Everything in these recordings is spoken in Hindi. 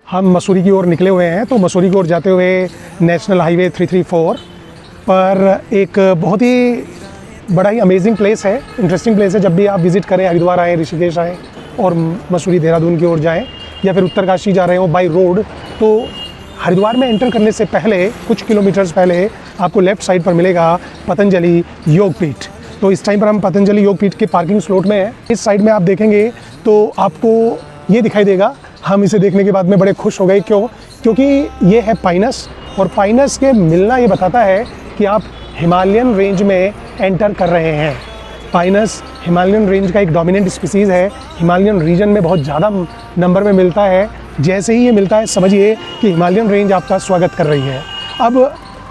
हम मसूरी की ओर निकले हुए हैं। तो मसूरी की ओर जाते हुए नेशनल हाईवे 334 पर एक बहुत ही बड़ा ही अमेजिंग प्लेस है, इंटरेस्टिंग प्लेस है। जब भी आप विज़िट करें, हरिद्वार आएँ, ऋषिकेश आएँ और मसूरी देहरादून की ओर जाएँ या फिर उत्तरकाशी जा रहे हो बाई रोड, तो हरिद्वार में एंटर करने से पहले कुछ किलोमीटर्स पहले आपको लेफ़्ट साइड पर मिलेगा पतंजलि योगपीठ। तो इस टाइम पर हम पतंजलि योगपीठ के पार्किंग स्लॉट में हैं। इस साइड में आप देखेंगे तो आपको ये दिखाई देगा। हम इसे देखने के बाद में बड़े खुश हो गए। क्योंकि ये है पाइनस, और पाइनस के मिलना ये बताता है कि आप हिमालयन रेंज में एंटर कर रहे हैं। पाइनस हिमालयन रेंज का एक डोमिनेंट स्पीसीज़ है, हिमालयन रीजन में बहुत ज़्यादा नंबर में मिलता है। जैसे ही ये मिलता है समझिए कि हिमालयन रेंज आपका स्वागत कर रही है। अब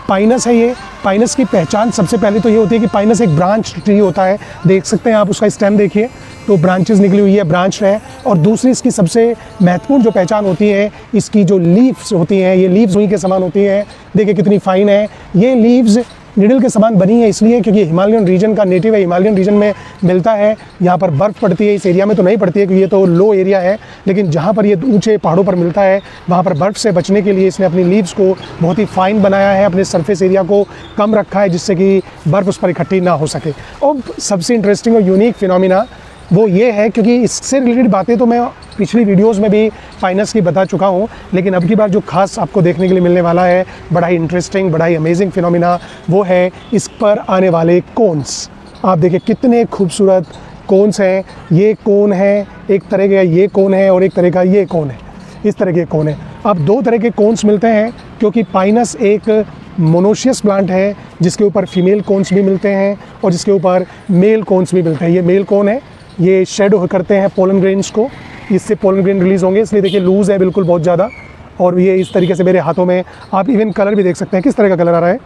पाइनस है ये। पाइनस की पहचान सबसे पहले तो ये होती है कि पाइनस एक ब्रांच ट्री होता है। देख सकते हैं आप, उसका स्टेम देखिए तो ब्रांचेस निकली हुई है, ब्रांच है। और दूसरी इसकी सबसे महत्वपूर्ण जो पहचान होती है, इसकी जो लीव्स होती हैं, ये लीव्स रुई के समान होती हैं। देखिए कितनी फाइन है। ये लीव्स निडल के समान बनी है इसलिए क्योंकि हिमालयन रीजन का नेटिव है, हिमालयन रीजन में मिलता है। यहाँ पर बर्फ़ पड़ती है, इस एरिया में तो नहीं पड़ती है क्योंकि ये तो लो एरिया है, लेकिन जहाँ पर ये ऊंचे पहाड़ों पर मिलता है वहाँ पर बर्फ़ से बचने के लिए इसने अपनी लीव्स को बहुत ही फाइन बनाया है, अपने सरफेस एरिया को कम रखा है जिससे कि बर्फ़ उस पर इकट्ठी ना हो सके। और सबसे इंटरेस्टिंग और यूनिक फिनोमिना वो ये है, क्योंकि इससे रिलेटेड बातें तो मैं पिछली वीडियोस में भी पाइनस की बता चुका हूँ, लेकिन अब की बार जो खास आपको देखने के लिए मिलने वाला है, बड़ा ही इंटरेस्टिंग, बड़ा ही अमेजिंग फिनोमिना, वो है इस पर आने वाले कोन्स। आप देखिए कितने खूबसूरत कोन्स हैं। ये कोन है, एक तरह का ये कोन है और एक तरह का ये कोन है, इस तरह के कोन है। अब दो तरह के कोन्स मिलते हैं क्योंकि पाइनस एक मोनोशियस प्लांट है जिसके ऊपर फीमेल कोन्स भी मिलते हैं और जिसके ऊपर मेल कोन्स भी मिलते हैं। ये मेल कोन है, ये शेड करते हैं पोलन ग्रेन्स को, इससे पोलन ग्रेन रिलीज़ होंगे, इसलिए देखिए लूज़ है बिल्कुल बहुत ज़्यादा। और ये इस तरीके से मेरे हाथों में आप इवन कलर भी देख सकते हैं, किस तरह का कलर आ रहा है।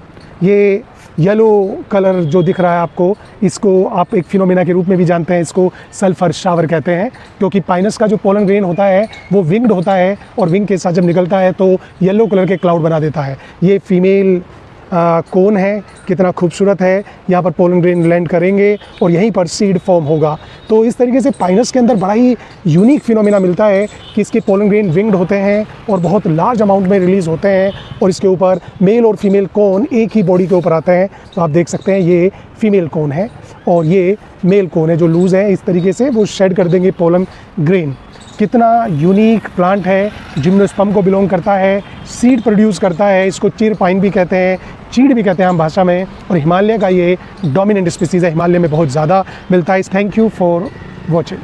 ये येलो कलर जो दिख रहा है आपको, इसको आप एक फिनोमिना के रूप में भी जानते हैं, इसको सल्फर शावर कहते हैं। क्योंकि पाइनस का जो पोलन ग्रेन होता है वो विंग्ड होता है और विंग के साथ जब निकलता है तो येलो कलर के क्लाउड बना देता है। ये फीमेल कोन है, कितना खूबसूरत है। यहाँ पर पोलन ग्रेन लैंड करेंगे और यहीं पर सीड फॉर्म होगा। तो इस तरीके से पाइनस के अंदर बड़ा ही यूनिक फिनोमिना मिलता है कि इसके पोलन ग्रेन विंग्ड होते हैं और बहुत लार्ज अमाउंट में रिलीज़ होते हैं और इसके ऊपर मेल और फीमेल कोन एक ही बॉडी के ऊपर आते हैं। तो आप देख सकते हैं ये फीमेल कोन है और ये मेल कोन है जो लूज़ है। इस तरीके से वो शेड कर देंगे पोलन ग्रेन। कितना यूनिक प्लांट है, जिम्नोस्पर्म को बिलोंग करता है, सीड प्रोड्यूस करता है। इसको चीड़ पाइन भी कहते हैं, चीड़ भी कहते हैं हम भाषा में, और हिमालय का ये डोमिनेंट स्पीसीज़ है, हिमालय में बहुत ज़्यादा मिलता है। Thank you for watching.